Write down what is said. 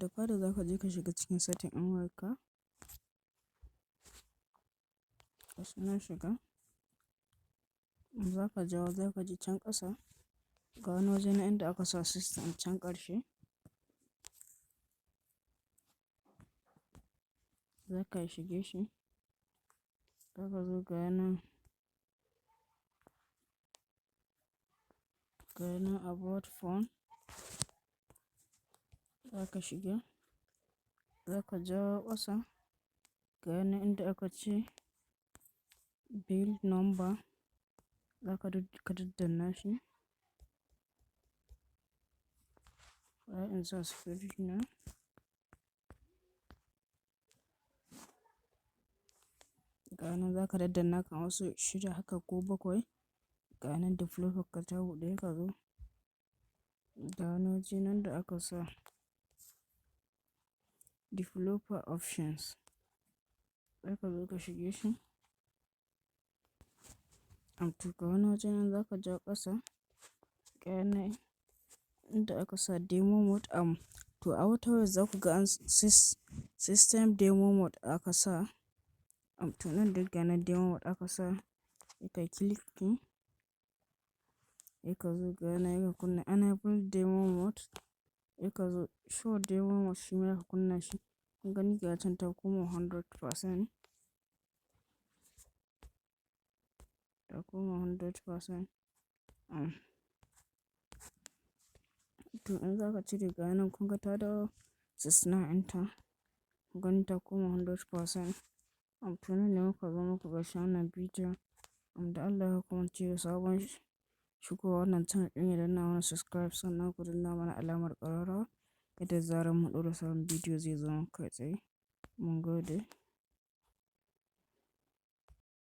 da fara za ka je ka shiga cikin setting ɗin wayarka. Gashi na shiga. Za ka jawo za ka ji can ƙasa ga wani waje na inda aka sa system can ƙarshe. Za ka shige shi. Za ka zo ga nan about phone. Za ka shiga. Za ka jawo ƙasa ga nan inda aka ce bill number. Za ka daddanna shi. Bari in sa security na. Ga nan za ka daddanna kan wasu 6 haka ko 7. Ga nan developer ka ta buɗe ka zo. Ga wani waje nan da aka sa developer options. Za ka zo ka shige shi. To ga wani waje nan za ka jawo ƙasa. Ga nan inda aka sa demo mode. To a wata wayar za ku ga system demo mode aka sa. To nan duk ga nan demo mode aka sa. Sai ka clicking. Sai ka zo ga nan ka kunna enable demo mode. Sai ka zo show demo mode shi ma ka kunna shi. Kun gani ga can ta koma 100%. Ta koma 100%. To in za ka cire ga nan kun ga ta dawo 69 ɗinta. Kun gani ta koma 100%. To nan ne muka zo muka ga wannan bidiyon. Da Allah ya hukunce sabon shigowa wannan channel ɗin ya danna mana subscribe sannan ku danna mana alamar ƙararrawa. Yadda zarar mun ɗora sabon bidiyo zai zo muku kai tsaye. Mun gode.